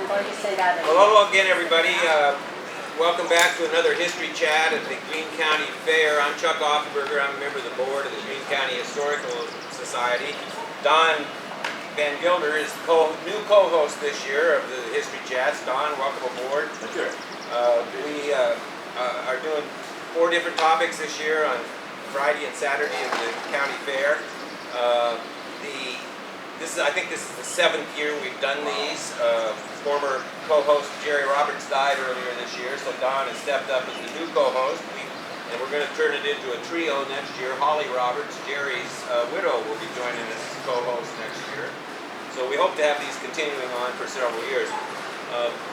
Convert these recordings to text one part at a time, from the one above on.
Why don't you say that? Hello again, everybody. Welcome back to another History Chat at the Greene County Fair. I'm Chuck Offenberger. I'm a member of the board of the Greene County Historical Society. Don Van Gilder is new co-host this year of the History Chats. Don, welcome aboard. Thank you. We are doing 4 different topics this year on Friday and Saturday of the county fair. I think this is the 7th year we've done these. Former co-host Jerry Roberts died earlier this year, so Don has stepped up as the new co-host. And we're going to turn it into a trio next year. Holly Roberts, Jerry's widow, will be joining us as co-host next year. So we hope to have these continuing on for several years.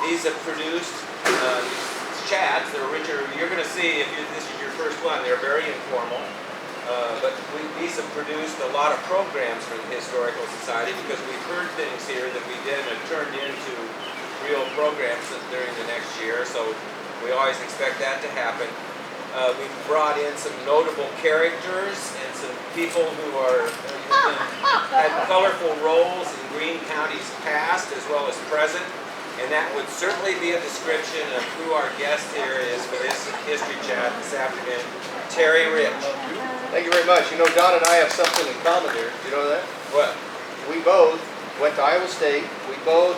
These have produced these chats. They're richer. You're going to see, if this is your first one, they're very informal. But these have produced a lot of programs for the Historical Society because we've heard things here that we then have turned into real programs during the next year. So we always expect that to happen. We've brought in some notable characters and some people who had colorful roles in Greene County's past as well as present. And that would certainly be a description of who our guest here is for this History Chat this afternoon, Terry Rich. Thank you very much. You know, Don and I have something in common here. You know that? What? We both went to Iowa State. We both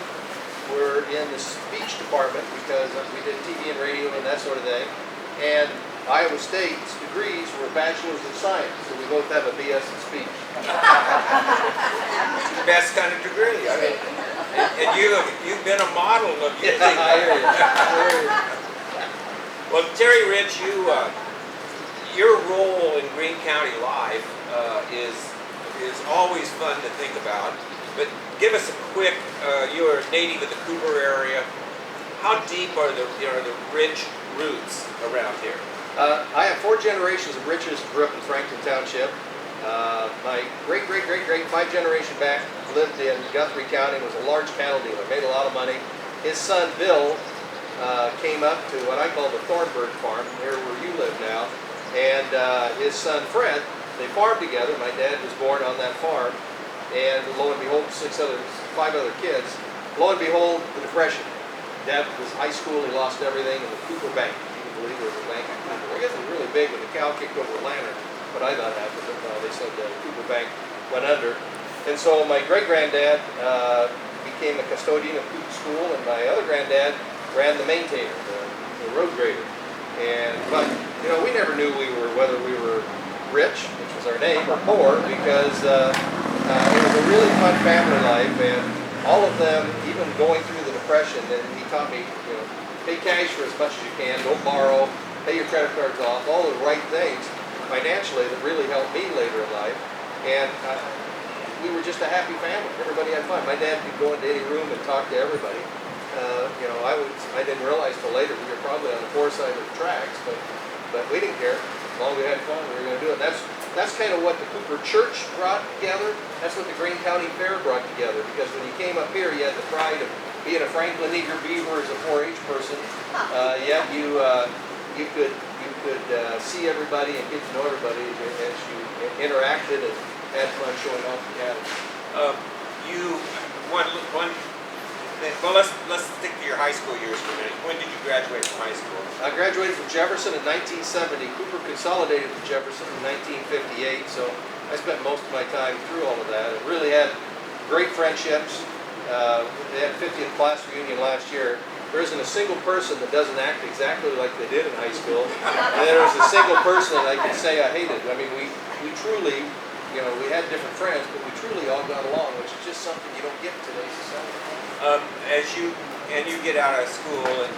were in the speech department because we did TV and radio and that sort of thing. And Iowa State's degrees were bachelors of science, so we both have a BS in speech. Best kind of degree. I mean, and you've been a model of using I hear you. Well, Terry Rich, your role in Greene County life is always fun to think about. But give us a quick. You're a native of the Cooper area. How deep are the Rich roots around here? I have 4 generations of Riches who grew up in Franklin Township. My great 5 generation back lived in Guthrie County, was a large cattle dealer, made a lot of money. His son Bill came up to what I call the Thornburg farm, near where you live now, and his son Fred, they farmed together. My dad was born on that farm, and lo and behold, 5 other kids. Lo and behold, the Depression. Dad was high school, he lost everything in the Cooper Bank. You can believe there was a bank in Cooper. I guess it was really big when the cow kicked over the lantern, but I thought happened. They said the Cooper Bank went under. And so my great-granddad became a custodian of Cooper School, and my other granddad ran the maintainer, the road grader. But you know, we never knew whether we were rich, which was our name, or poor, because it was a really fun family life, and all of them, even going through the Depression, and he taught me, you know, pay cash for as much as you can, don't borrow, pay your credit cards off, all the right things financially that really helped me later in life. And we were just a happy family. Everybody had fun. My dad could go into any room and talk to everybody. You know, I didn't realize till later we were probably on the poor side of the tracks, but we didn't care. As long as we had fun, we were going to do it. That's kind of what the Cooper Church brought together. That's what the Greene County Fair brought together. Because when you came up here, you had the pride of being a Franklin Eager Beaver as a 4-H person. Yet you could see everybody and get to know everybody as you interacted and had fun showing off the cattle. Well, let's stick to your high school years for a minute. When did you graduate from high school? I graduated from Jefferson in 1970. Cooper consolidated with Jefferson in 1958, so I spent most of my time through all of that. I really had great friendships. They had 50th class reunion last year. There isn't a single person that doesn't act exactly like they did in high school. And there was a single person that I could say I hated. I mean, we truly, you know, we had different friends, but we truly all got along, which is just something you don't get in today's society. As you get out of school, and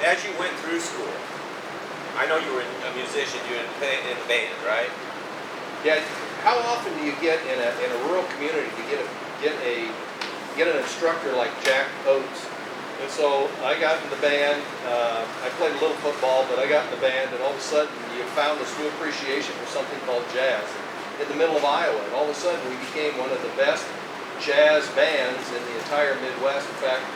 as you went through school, I know you were a musician. You were in a band, right? Yeah. How often do you get in a rural community to get an instructor like Jack Oates? And so I got in the band. I played a little football, but I got in the band, and all of a sudden you found this new appreciation for something called jazz in the middle of Iowa. And all of a sudden we became one of the best jazz bands in the entire Midwest. In fact,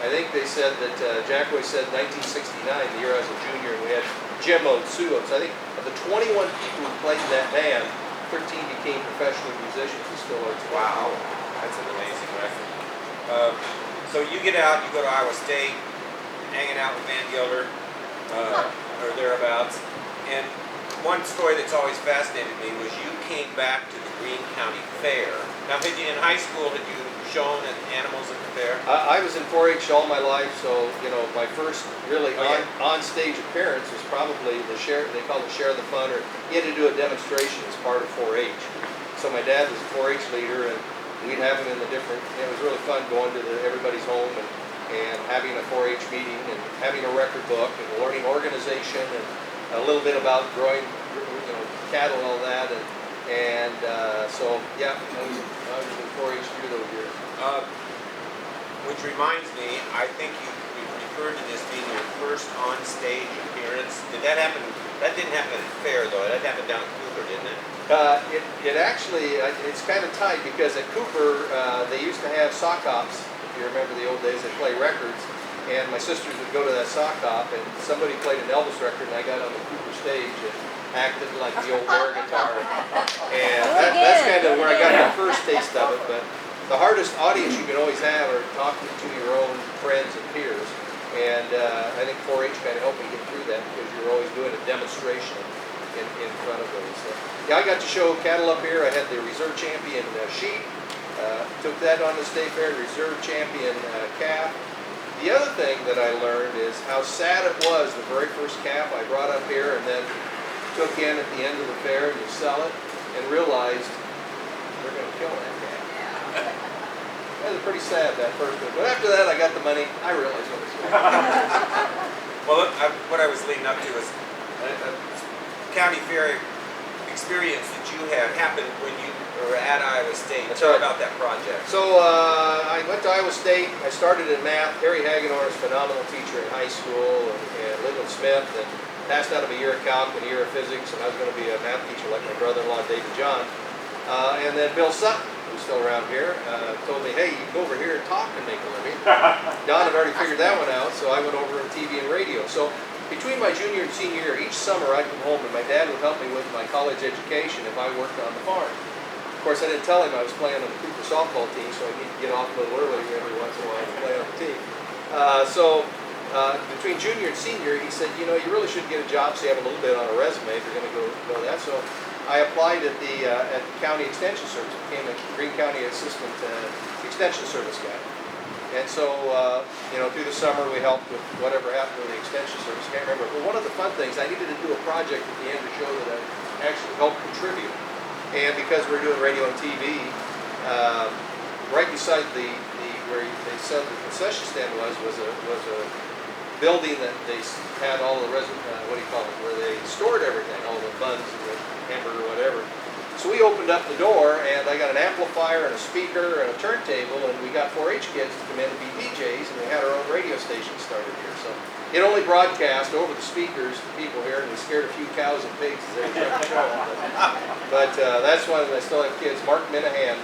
I think they said that Jack always said 1969, the year I was a junior, and we had Jim Oates, Sue Oates. I think of the 21 people who played in that band, 13 became professional musicians who still are today. Wow, that's an amazing record. So you get out, you go to Iowa State, hanging out with Van Gilder, or thereabouts. And one story that's always fascinated me was you came back to the Greene County Fair. Now, in high school, had you shown animals at the fair? I was in 4-H all my life, so my first really on-stage appearance was probably they call it Share the Fun, or you had to do a demonstration as part of 4-H. So my dad was a 4-H leader, and we'd have him in the different. It was really fun going to everybody's home and having a 4-H meeting and having a record book and learning organization and a little bit about growing, cattle and all that, and so yeah, I was in 4-H through those years. Which reminds me, I think you referred to this being your first on-stage appearance. Did that happen? That didn't happen at the fair, though. That happened down at Cooper, didn't it? It actually, it's kind of tight because at Cooper, they used to have sock hops. If you remember the old days, they play records. And my sisters would go to that sock hop, and somebody played an Elvis record, and I got on the Cooper stage and acted like the old air guitar. And that's kind of where I got my first taste of it. But the hardest audience you can always have are talking to your own friends and peers. And I think 4-H kind of helped me get through that because you're always doing a demonstration in front of those. So, yeah, I got to show cattle up here. I had the reserve champion sheep. Took that on the state fair, reserve champion calf. The other thing that I learned is how sad it was the very first calf I brought up here and then took in at the end of the fair and you sell it and realized they're going to kill that calf. That was pretty sad, that first one. But after that, I got the money. I realized what was going on. Well, what I was leading up to was a county fair experience that you had happened when you were at Iowa State. Tell about that project. So I went to Iowa State. I started in math. Harry Hagenor is a phenomenal teacher in high school, and Lyndon Smith, and passed out of a year of calc and a year of physics, and I was going to be a math teacher like my brother-in-law David John. And then Bill Sutton, who's still around here, told me, hey, you can go over here and talk and make a living. Don had already figured that one out, so I went over to TV and radio. So between my junior and senior year, each summer I'd come home and my dad would help me with my college education if I worked on the farm. Of course, I didn't tell him I was playing on the Cooper softball team, so I need to get off a little early every once in a while to play on the team. Between junior and senior, he said, you really should get a job so you have a little bit on a resume if you're going to go that. So I applied at the County Extension Service, became a Greene County Assistant Extension Service guy. And so, through the summer we helped with whatever happened with the Extension Service. I can't remember. But one of the fun things, I needed to do a project at the end to show that I actually helped contribute. And because we're doing radio and TV, right beside where they said the concession stand was a building that they had all the where they stored everything, all the buns and the hamburger, whatever. So we opened up the door, and I got an amplifier and a speaker and a turntable, and we got 4-H kids to come in and be DJs, and we had our own radio station started here. So it only broadcast over the speakers to people here, and we scared a few cows and pigs as they were trying to show them. But that's one I still have kids. Mark Minahan,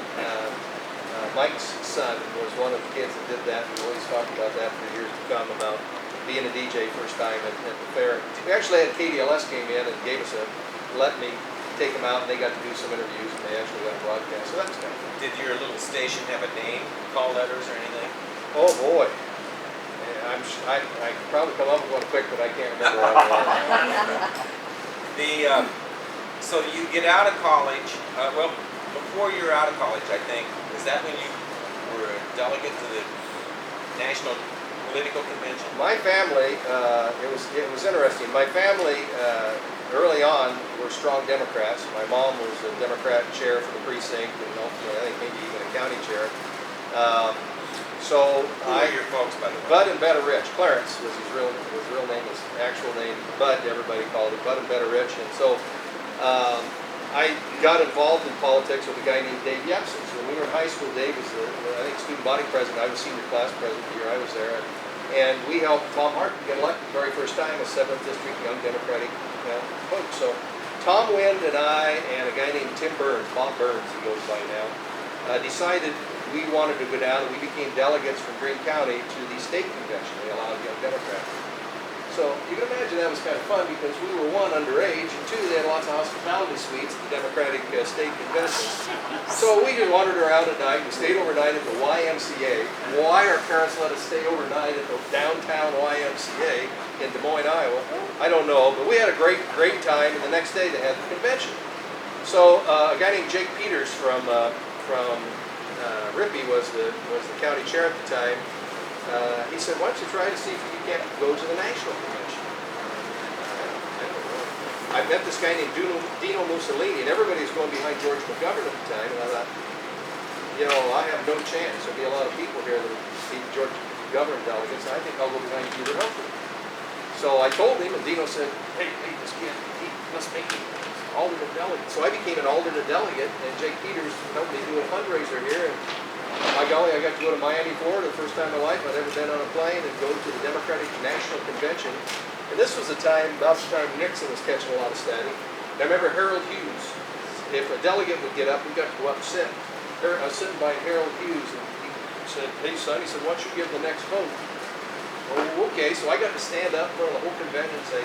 Mike's son, was one of the kids that did that. We always talked about that for years to come, about being a DJ first time at the fair. We actually had KDLS came in and gave us let me take them out, and they got to do some interviews, and they actually got a broadcast. So that's kind of fun. Did your little station have a name, call letters, or anything? Oh boy, I could probably come up with one quick, but I can't remember all of that. So you get out of college. Well, before you were out of college, I think, was that when you were a delegate to the National Political Convention? My family, it was interesting. My family, early on, were strong Democrats. My mom was a Democrat chair for the precinct, and ultimately, I think maybe even a county chair. Who are your folks, by the way? Bud and Betta Rich. Clarence was his real name. His actual name, Bud. Everybody called him Bud and Betta Rich. And so I got involved in politics with a guy named Dave Yepsen. So when we were in high school, Dave was student body president. I was senior class president the year I was there. And we helped Tom Martin get elected the very first time as 7th District Young Democratic vote. So Tom Wind and I and a guy named Tim Burns, Bob Burns he goes by now, decided we wanted to go down, and we became delegates from Greene County to the state convention. They allowed young Democrats. So you can imagine that was kind of fun because we were one, underage, and two, they had lots of hospitality suites at the Democratic State Convention. So we just wandered around at night. We stayed overnight at the YMCA. Why our parents let us stay overnight at the downtown YMCA in Des Moines, Iowa, I don't know. But we had a great time, and the next day they had the convention. So a guy named Jake Peters from Rippey was the county chair at the time. He said, why don't you try to see if you can't go to the national convention? I don't know. I met this guy named Dino Mussolini, and everybody was going behind George McGovern at the time, and I thought, you know, I have no chance. There'll be a lot of people here that will be George McGovern delegates, and I think I'll go behind Peter Humphrey. So I told him, and Dino said, hey, this kid, he must make me alternate delegate. So I became an alternate delegate, and Jake Peters helped me do a fundraiser here, and by golly, I got to go to Miami, Florida, the first time in my life I'd ever been on a plane, and go to the Democratic National Convention. And this was the time, about the time Nixon was catching a lot of static. And I remember Harold Hughes. If a delegate would get up, we got to go up and sit. I was sitting by Harold Hughes, and he said, hey son, he said, why don't you give the next vote? Well, okay, so I got to stand up in front of the whole convention and say,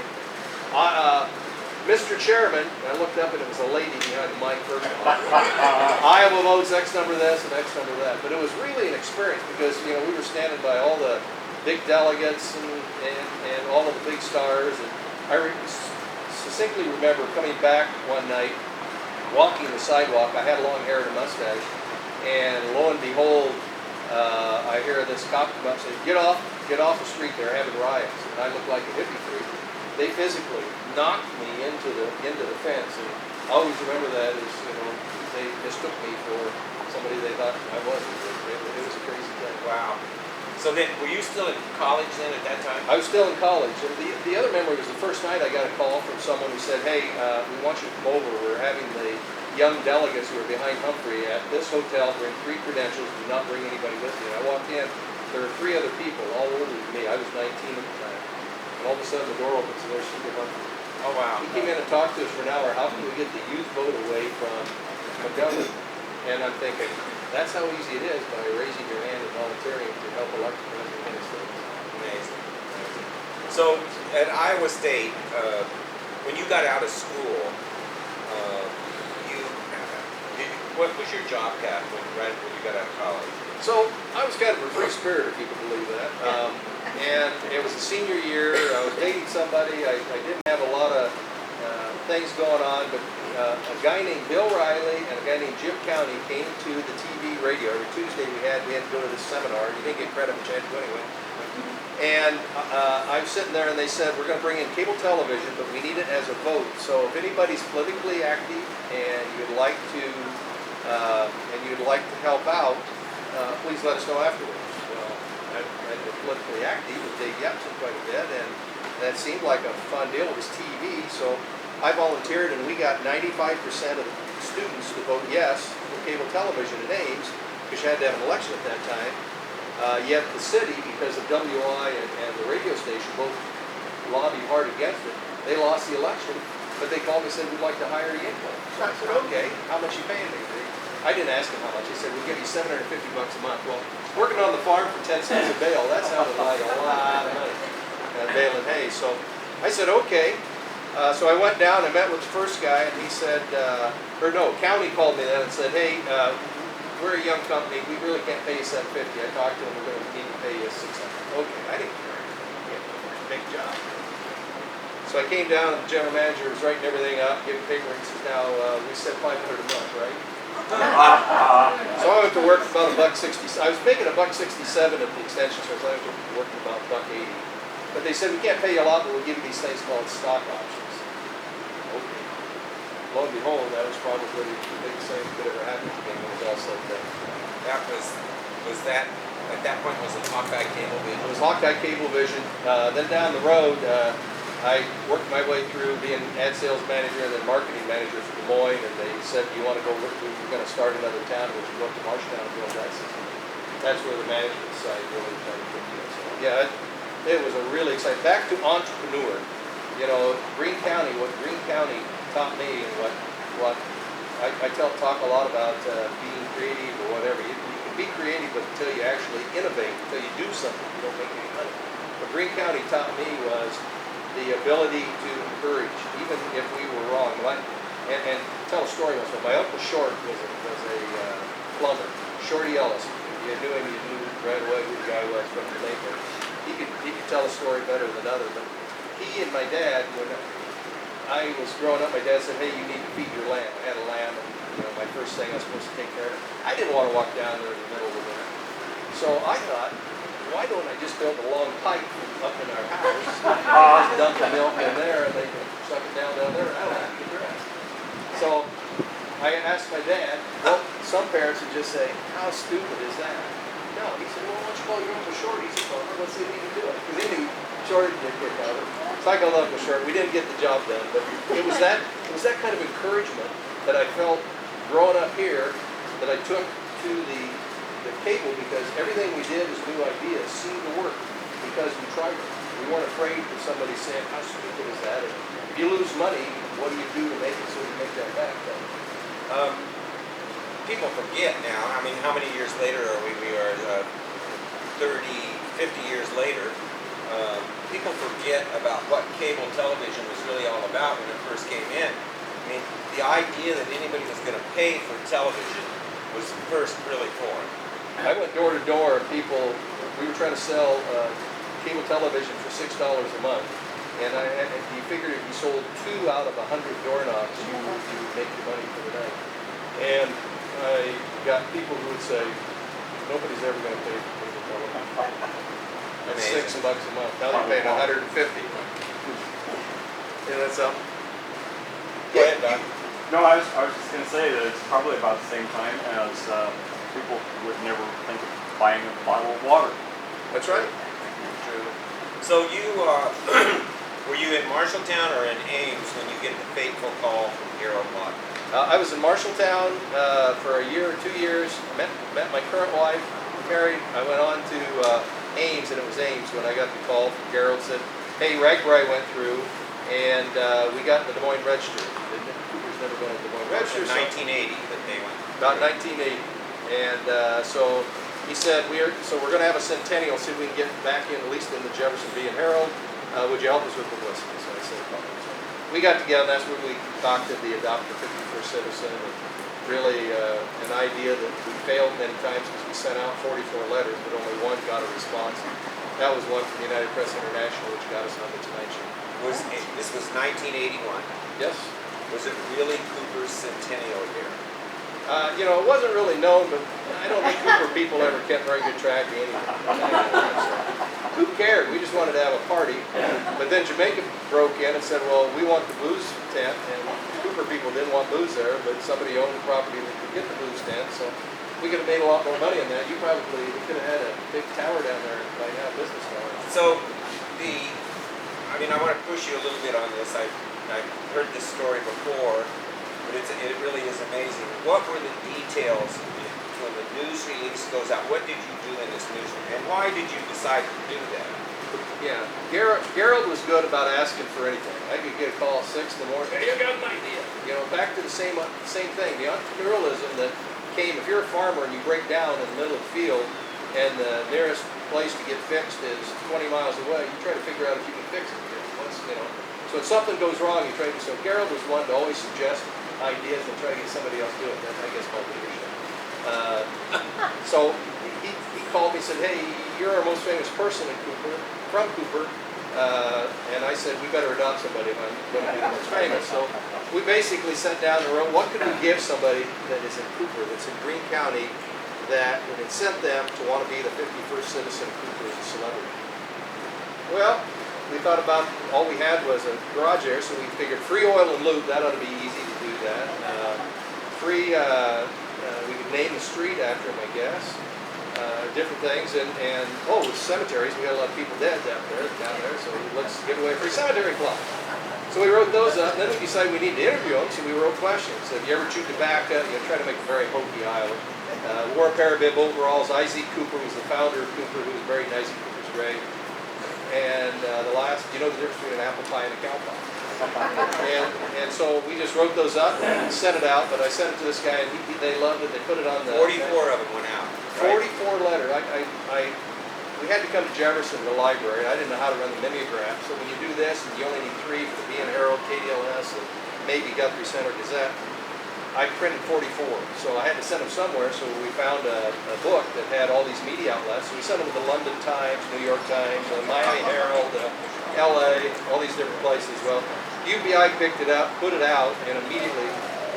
Mr. Chairman, and I looked up and it was a lady behind the mic. Iowa votes X number this and X number that. But it was really an experience because, you know, we were standing by all the big delegates and all of the big stars. And I succinctly remember coming back one night, walking the sidewalk. I had long hair and a mustache. And lo and behold, I hear this cop come up and say, get off the street, they're having riots. And I look like a hippie freak. They physically knocked me into the fence, and I always remember that as, you know, they mistook me for somebody they thought I was. It was a crazy thing. Wow. So then, were you still in college then at that time? I was still in college, and the other memory was the first night I got a call from someone who said, hey, we want you to come over. We're having the young delegates who are behind Humphrey at this hotel. Bring 3 credentials. Do not bring anybody with you. And I walked in. There were 3 other people, all older than me. I was 19 at the time. And all of a sudden the door opens and there's Peter Humphrey. Oh wow. He came in and talked to us for an hour. How can we get the youth vote away from McGovern? And I'm thinking, that's how easy it is by raising your hand and volunteering to help elect the President of the United States. Amazing. So at Iowa State, when you got out of school, what was your job path when you got out of college? So I was kind of a free spirit, if you can believe that. And it was a senior year. I was dating somebody. I didn't have a lot of things going on, but a guy named Bill Riley and a guy named Jim County came to the TV radio. Every Tuesday we had to go to this seminar. You didn't get credit, but you had to go anyway. And I was sitting there and they said, we're going to bring in cable television, but we need it as a vote. So if anybody's politically active and you'd like to help out, please let us know afterwards. Well, I've been politically active with Dave Yepsen quite a bit, and that seemed like a fun deal. It was TV, so I volunteered, and we got 95% of the students to vote yes for cable television in Ames, because you had to have an election at that time. Yet the city, because of WI and the radio station, both lobbied hard against it. They lost the election, but they called me and said, we'd like to hire you. So I said, okay, how much you paying me? I didn't ask them how much. They said, we'll give you $750 a month. Well, working on the farm for 10 cents a bale, that sounded like a lot of money. Baling hay. So I said, okay. So I went down and met with the first guy, and he said, County called me then and said, hey, we're a young company. We really can't pay you $750. I talked to him. We're going to need to pay you $600. Okay, I didn't care. Big job. So I came down, and the general manager was writing everything up, giving paper, and he said, now, we said $500 a month, right? So I went to work for about $1.60. I was making $1.67 at the extension service. I went to work for about $1.80. But they said, we can't pay you a lot, but we'll give you these things called stock options. Okay. Lo and behold, that was probably the biggest thing that could ever happen to me when it was all said and done. That was that, at that point, was it Hawkeye Cablevision? It was Hawkeye Cablevision. Then down the road, I worked my way through being ad sales manager and then marketing manager for Des Moines, and they said, you want to go, we're going to start another town, which is go up to Marshtown and build that system. That's where the management side really started kicking in. So, yeah, it was a really exciting. Back to entrepreneur. You know, Greene County, what Greene County taught me, and what I talk a lot about being creative or whatever. You can be creative, but until you actually innovate, until you do something, you don't make any money. What Greene County taught me was the ability to encourage, even if we were wrong. And tell a story once. My Uncle Short was a plumber, Shorty Ellis. If you knew him, you knew right away who the guy was from the neighborhood. He could tell a story better than others. But he and my dad, when I was growing up, my dad said, "Hey, you need to feed your lamb." I had a lamb, and my first thing I was supposed to take care of it. I didn't want to walk down there in the middle of the winter, so I thought, why don't I just build a long pipe up in our house, just dump the milk in there, and they can suck it down there, and I don't have to get dressed. So I asked my dad. Well, some parents would just say, "How stupid is that?" No, he said, "Well, why don't you call your Uncle Short? He's a plumber. Let's see if he can do it." Because he knew Short would get kicked out of it. So I called Uncle Short. We didn't get the job done, but it was that kind of encouragement that I felt growing up here that I took to the cable, because everything we did as new ideas seemed to work because we tried it. We weren't afraid of somebody saying, "How stupid is that?" And if you lose money, what do you do to make it so you make that back? People forget now. I mean, how many years later are we? We are 30, 50 years later. People forget about what cable television was really all about when it first came in. I mean, the idea that anybody was going to pay for television was first really foreign. I went door to door, and we were trying to sell cable television for $6 a month. And you figured if you sold 2 out of 100 doorknobs, you would make your money for the night. And I got people who would say, "Nobody's ever going to pay for cable television. That's $6 a month. Now they're paying $150. You know, that's something. Go ahead, Doc. No, I was just going to say that it's probably about the same time as people would never think of buying a bottle of water. That's right. True. So you were you in Marshalltown or in Ames when you get the fateful call from Harold Lott? I was in Marshalltown for a year or 2 years. Met my current wife, married. I went on to Ames, and it was Ames when I got the call from Gerald. Said, "Hey, Ragbri went through, and we got the Des Moines Register." Cooper's never been at the Des Moines Register. In 1980 that they went. About 1980, and so he said, we're going to have a centennial. See if we can get back in, at least in the Jefferson Bee and Herald. Would you help us with publicity? So I said, "Okay." So we got together, and that's where we concocted the Adopt a 51st Citizen. And really an idea that we failed many times because we sent out 44 letters, but only one got a response. That was one from the United Press International, which got us on the Tonight Show. This was 1981. Yes. Was it really Cooper's centennial year? It wasn't really known, but I don't think Cooper people ever kept very good track of anything. Who cared? We just wanted to have a party. But then Jamaica broke in and said, "Well, we want the booze tent," and Cooper people didn't want booze there, but somebody owned the property that could get the booze tent, so we could have made a lot more money on that. We could have had a big tower down there by now, business tower. So I want to push you a little bit on this. I've heard this story before, but it really is amazing. What were the details when the news release goes out? What did you do in this news release, and why did you decide to do that? Yeah, Gerald was good about asking for anything. I could get a call at 6 in the morning. "Hey, I got an idea." Back to the same thing. The entrepreneurialism that came. If you're a farmer and you break down in the middle of the field, and the nearest place to get fixed is 20 miles away, you try to figure out if you can fix it. So if something goes wrong, you try to. So Gerald was one to always suggest ideas and try to get somebody else to do it. That's, I guess, called leadership. So he called me and said, "Hey, you're our most famous person from Cooper." And I said, "We better adopt somebody if I'm going to be the most famous." So we basically sat down and wrote, what could we give somebody that is in Cooper, that's in Greene County, that would incent them to want to be the 51st citizen of Cooper as a celebrity? Well, we thought about, all we had was a garage there, so we figured free oil and lube, that ought to be easy to do that. We could name the street after him, I guess. Different things, and with cemeteries, we got a lot of people dead down there, so let's give away a free cemetery plot. So we wrote those up, and then we decided we needed to interview them, so we wrote questions. So if you ever chewed tobacco, try to make a very hokey Iowa. Wore a pair of bib overalls. I.Z. Cooper was the founder of Cooper, who was buried in I.Z. Cooper's grave. And the last, the difference between an apple pie and a cow pie. And so we just wrote those up and sent it out, but I sent it to this guy, and they loved it. They put it on the... 44 of them went out. Right? 44 letters. we had to come to Jefferson to the library. I didn't know how to run the mimeograph. So when you do this, and you only need 3 for the Bean Herald, KDLS, and maybe Guthrie Center Gazette, I printed 44. So I had to send them somewhere. So we found a book that had all these media outlets. So we sent them to the London Times, New York Times, the Miami Herald, LA, all these different places. Well, UBI picked it up, put it out, and immediately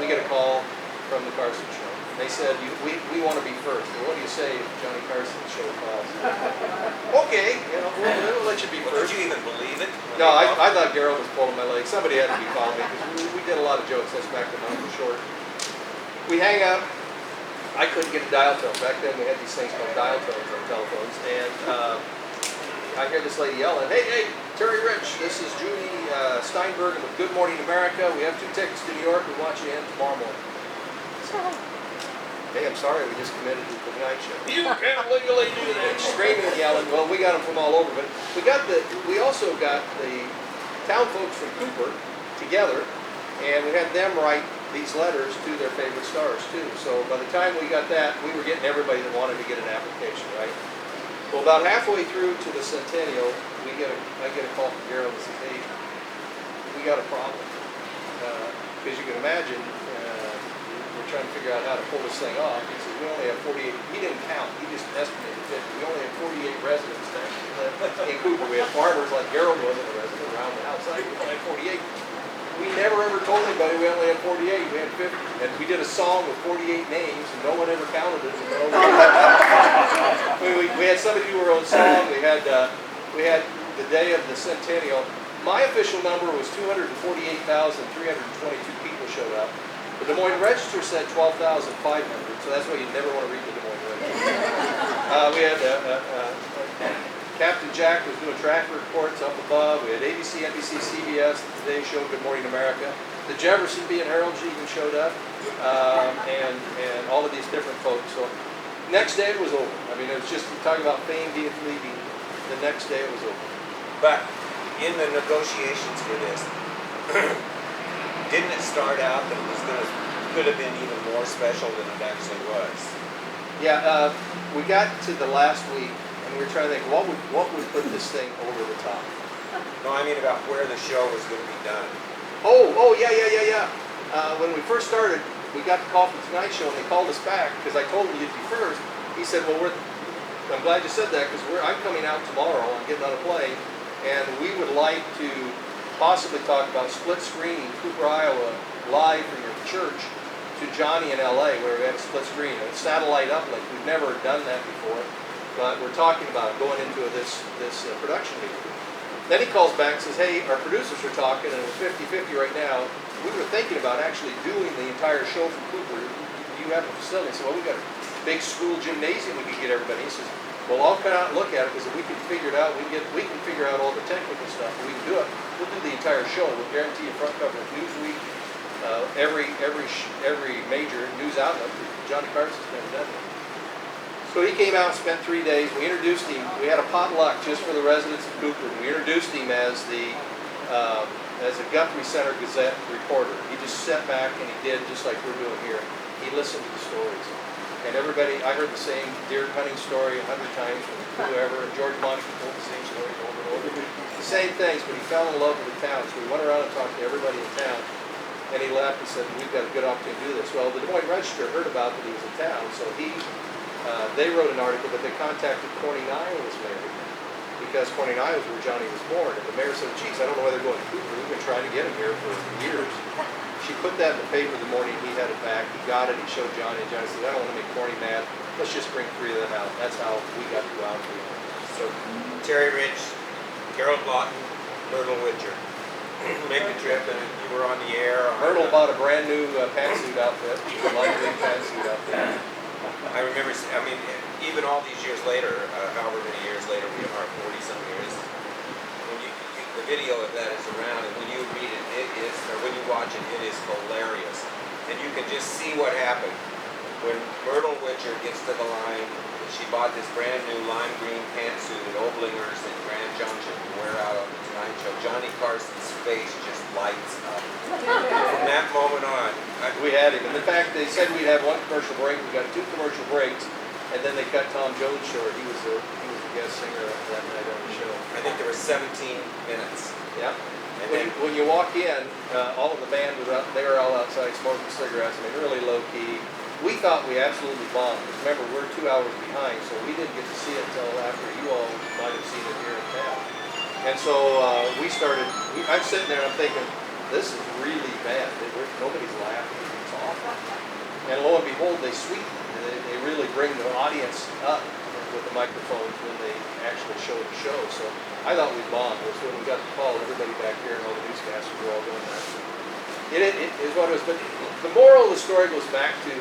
we get a call from the Carson Show. They said, we want to be first. Well, what do you say if Johnny Carson's show calls? Okay, we'll let you be Well, first. did you even believe it? No, I thought Gerald was pulling my leg. Somebody had to be calling me because we did a lot of jokes. That's back when I was short. We hang up. I couldn't get a dial tone. Back then we had these things called dial tones on telephones. And I hear this lady yelling, hey, Terry Rich, this is Judy Steinberg with Good Morning America. We have 2 tickets to New York. We want you in tomorrow morning. Hey, I'm sorry, we just committed to the night show. You can't legally do that. Screaming and yelling. Well, we got them from all over, but we also got the town folks from Cooper together, and we had them write these letters to their favorite stars too. So by the time we got that, we were getting everybody that wanted to get an application, right? Well, about halfway through to the centennial, I get a call from Gerald and says, hey, we got a problem. Because you can imagine, we're trying to figure out how to pull this thing off. He says, we only have 48, he didn't count, he just estimated 50. We only have 48 residents in Cooper. We have farmers like Gerald wasn't a resident around the outside. We only had 48. We never ever told anybody we only had 48, we had 50. And we did a song with 48 names and no one ever counted it. We had somebody do our own song. We had the day of the centennial. My official number was 248,322 people showed up. The Des Moines Register said 12,500, so that's why you never want to read the Des Moines Register. We had Captain Jack was doing traffic reports up above. We had ABC, NBC, CBS, the Today Show, Good Morning America. The Jefferson Bean Herald even showed up, and all of these different folks. So next day it was over. I mean, it was just talking about fame being fleeting. The next day it was over. But in the negotiations for this, didn't it start out that it was could have been even more special than it actually was? Yeah, we got to the last week, and we were trying to think, what would put this thing over the top? No, I mean about where the show was going to be done. Yeah. When we first started, we got the call from Tonight Show, and they called us back, because I told them you'd be first. He said, well, I'm glad you said that, because I'm coming out tomorrow, I'm getting on a plane, and we would like to possibly talk about split screening Cooper, Iowa, live from your church to Johnny in LA, where we had a split screen, a satellite uplink. We've never done that before, but we're talking about going into this production meeting. Then he calls back and says, hey, our producers are talking, and we're 50-50 right now. We were thinking about actually doing the entire show from Cooper. You have a facility. So, well, we got a big school gymnasium we could get everybody. He says, well, I'll come out and look at it, because if we can figure it out, we can figure out all the technical stuff. We can do it. We'll do the entire show. We'll guarantee you front cover of Newsweek, every major news outlet. Johnny Carson's never done that. So he came out and spent 3 days. We introduced him. We had a potluck just for the residents of Cooper. We introduced him as a Guthrie Center Gazette reporter. He just sat back and he did just like we're doing here. He listened to the stories. And everybody, I heard the same deer hunting story 100 times from whoever. And George Monica told the same story over and over. The same things, but he fell in love with the town. So we went around and talked to everybody in town. And he left and said, we've got a good opportunity to do this. Well, the Des Moines Register heard about that he was in town. So they wrote an article, but they contacted Corning, Iowa's mayor, because Corning, Iowa is where Johnny was born. And the mayor said, geez, I don't know why they're going to Cooper. We've been trying to get him here for years. She put that in the paper the morning he had it back. He got it. He showed Johnny. And Johnny said, I don't want to make Corning mad. Let's just bring 3 of them out. That's how we got to go out. So Terry Rich, Gerald Lawton, Myrtle Witcher. Make the trip, and you were on the air. Myrtle bought a brand new pantsuit outfit. Lightweight pantsuit outfit. I remember, even all these years later, however many years later, we are 40-some years, when the video of that is around, and when you read it, when you watch it, it is hilarious. And you can just see what happened. When Myrtle Witcher gets to the line, she bought this brand new lime green pantsuit at Oblinger's in Grand Junction to wear out on the Tonight Show. Johnny Carson's face just lights up. From that moment on, we had him. And in fact, they said we'd have 1 commercial break. We got 2 commercial breaks, and then they cut Tom Jones short. He was the guest singer that night on the show. I think there were 17 minutes. Yeah. And When, then, when you walk in, all of the band was out. They were all outside smoking cigarettes. I mean, really low key. We thought we absolutely bombed. Remember, we're 2 hours behind, so we didn't get to see it until after you all might have seen it here in town. And so we started. I'm sitting there. I'm thinking, this is really bad. Nobody's laughing. It's awful. And lo and behold, they sweeten. They really bring the audience up with the microphones when they actually show the show. So I thought we bombed. It was when we got the call, everybody back here and all the newscasters were all going nuts. It is what it was. But the moral of the story goes back to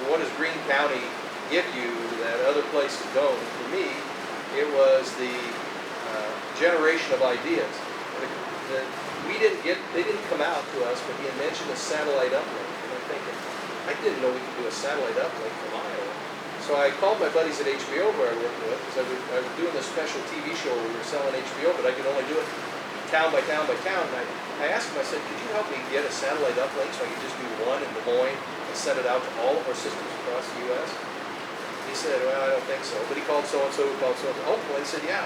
what does Greene County give you that other places don't? And for me, it was the generation of ideas. They didn't come out to us, but he had mentioned a satellite uplink. And I'm thinking, I didn't know we could do a satellite uplink from Iowa. So I called my buddies at HBO where I worked with, because I was doing this special TV show where we were selling HBO, but I could only do it town by town by town. And I asked him, I said, could you help me get a satellite uplink so I could just do one in Des Moines and send it out to all of our systems across the U.S.? He said, well, I don't think so. But he called so-and-so, who called so-and-so. Ultimately, he said, yeah.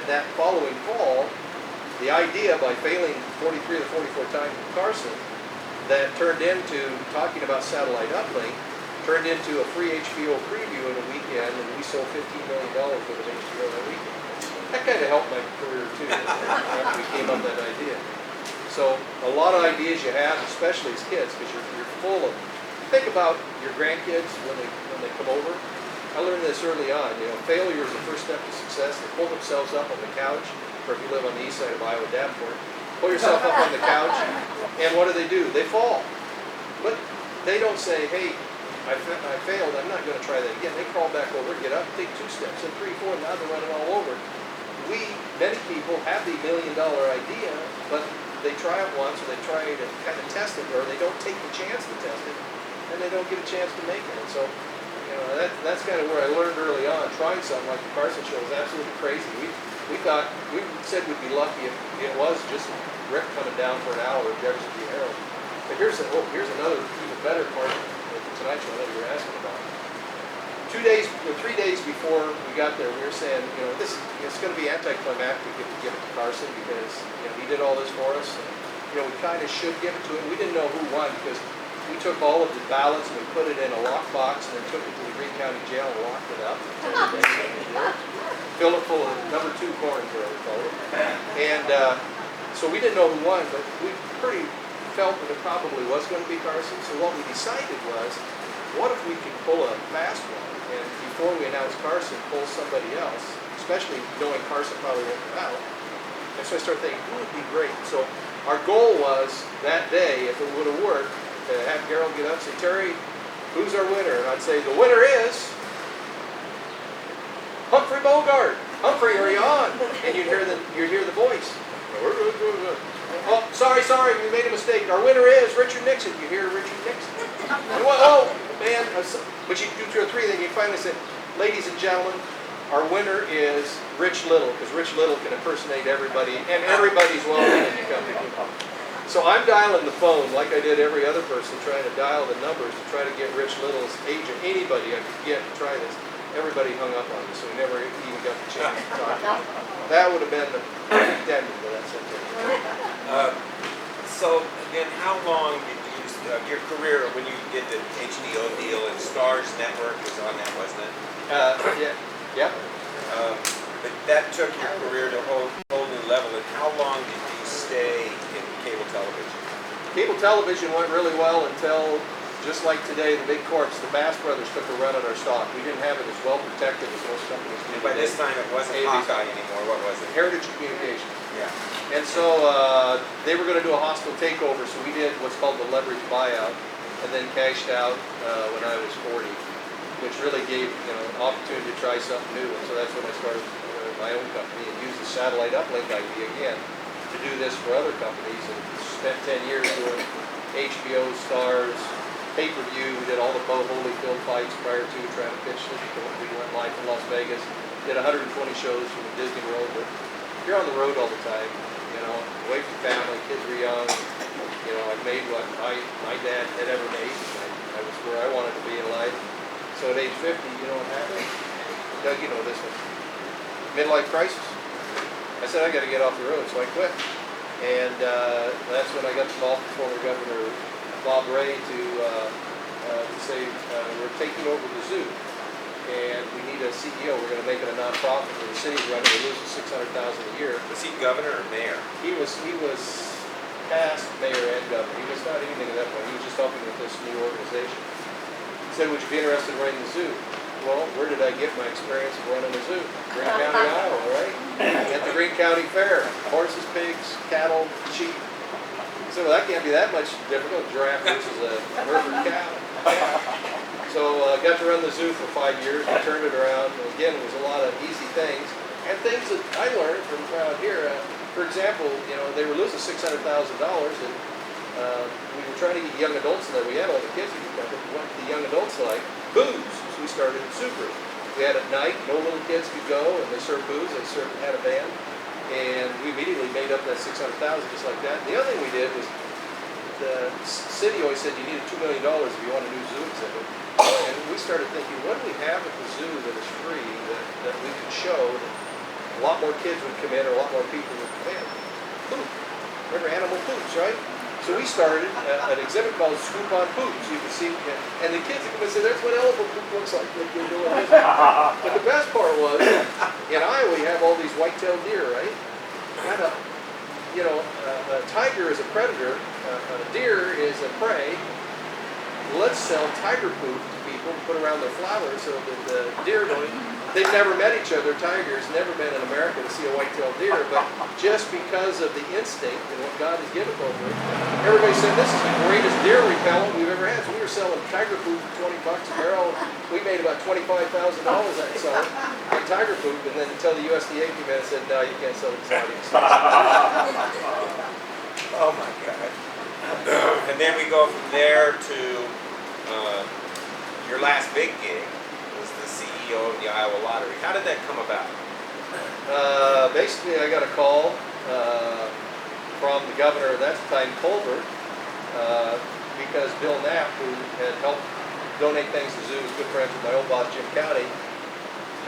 And that following fall, the idea, by failing 43 or 44 times in Carson, that turned into talking about satellite uplink, turned into a free HBO preview in a weekend, and we sold $15 million worth of HBO that weekend. That kind of helped my career too, after we came up with that idea. So a lot of ideas you have, especially as kids, because you're full of. Think about your grandkids when they come over. I learned this early on. Failure is the first step to success. They pull themselves up on the couch, or if you live on the east side of Iowa, Davenport, pull yourself up on the couch, and what do? They fall. But they don't say, hey, I failed, I'm not going to try that again. They crawl back over, get up, take 2 steps, and 3, 4, now they're running all over. Many people have the $1 million idea, but they try it once, or they try to kind of test it, or they don't take the chance to test it, and they don't get a chance to make it. And so, that's kind of where I learned early on. Trying something like the Carson Show was absolutely crazy. We said we'd be lucky if it was just Rick coming down for an hour at Jefferson V. Herald. But here's another even better part of the Tonight Show that you were asking about. 3 days before we got there, we were saying, it's going to be anticlimactic if we give it to Carson because he did all this for us. And, we kind of should give it to him. We didn't know who won because we took all of the ballots and we put it in a lockbox and then took it to the Greene County Jail and locked it up. Filled it full of number 2 corn, whatever we call it. And so we didn't know who won, but we pretty felt that it probably was going to be Carson. So what we decided was, what if we could pull a fast one? And before we announce Carson, pull somebody else, especially knowing Carson probably won't come out. And so I started thinking, who would be great? So our goal was that day, if it would have worked, to have Harold get up and say, Terry, who's our winner? And I'd say, the winner is Humphrey Bogart. Humphrey, are you on? And you'd hear the voice. Oh, sorry, we made a mistake. Our winner is Richard Nixon. You hear Richard Nixon. Oh, man. But you do 2 or 3, then you finally say, ladies and gentlemen, our winner is Rich Little, because Rich Little can impersonate everybody, and everybody's welcome when you come to him. So I'm dialing the phone like I did every other person, trying to dial the numbers to try to get Rich Little's agent, anybody I could get to try this. Everybody hung up on me, so we never even got the chance to talk. That would have been the ending to that sentence. So again, how long did your career when you did the HBO deal and Stars Network was on that, wasn't it? Yeah. But that took your career to a whole new level. And how long did you stay in cable television? Cable television went really well until, just like today, the big corps, the Bass brothers took a run at our stock. We didn't have it as well protected as most companies do. And by this time, it wasn't Hawkeye anymore. What was it? Heritage Communications. Yeah. And so they were going to do a hostile takeover, so we did what's called the leverage buyout, and then cashed out when I was 40, which really gave an opportunity to try something new. And so that's when I started my own company and used the satellite uplink idea again to do this for other companies. And spent 10 years doing HBO, Stars, pay-per-view. We did all the Bo Holyfield fights prior to trying to pitch it. We went live in Las Vegas. Did 120 shows from the Disney World, but you're on the road all the time. Away from family, kids were young. I made what my dad had ever made. I was where I wanted to be in life. So at age 50, you know what happened? Doug, you know this one. midlife crisis. I said, I got to get off the road, so I quit. And that's when I got the call from former Governor Bob Ray to say we're taking over the zoo, and we need a CEO. We're going to make it a nonprofit. The city's running, we're losing $600,000 a year. Was he governor or mayor? He was past mayor and governor. He was not anything at that point. He was just helping with this new organization. He said, would you be interested in running the zoo? Well, where did I get my experience of running a zoo? Greene County, Iowa, right? At the Greene County Fair. Horses, pigs, cattle, sheep. He said, well, that can't be that much difficult. Giraffe versus a Hereford cow. So I got to run the zoo for 5 years. We turned it around. And again, it was a lot of easy things. And things that I learned from around here. For example, they were losing $600,000, and we were trying to get young adults in there. We had all the kids, but what the young adults like? Booze. So we started a soup group. We had at night, no little kids could go, and they served booze. They had a band, and we immediately made up that $600,000 just like that. The other thing we did was the city always said you needed $2 million if you want a new zoo exhibit, and we started thinking, what do we have at the zoo that is free that we could show that a lot more kids would come in, or a lot more people would come in? Poop. Remember animal poops, right? So we started an exhibit called Scoop on Poops. You can see, and the kids would come and say, that's what elephant poop looks like. But the best part was, in Iowa, you have all these white-tailed deer, right? A tiger is a predator, a deer is a prey. Let's sell tiger poop to people and put around their flowers so that the deer don't. They've never met each other. Tigers never been in America to see a white-tailed deer, but just because of the instinct and what God has given over it, everybody said this is the greatest deer repellent we've ever had. So we were selling tiger poop for $20 a barrel. We made about $25,000 on selling on tiger poop, and then until the USDA came in and said, no, you can't sell it to audience. Oh my God. And then we go from there to your last big gig was the CEO of the Iowa Lottery. How did that come about? Basically, I got a call from the governor at that time, Colbert, because Bill Knapp, who had helped donate things to the zoo, was good friends with my old boss, Jim County.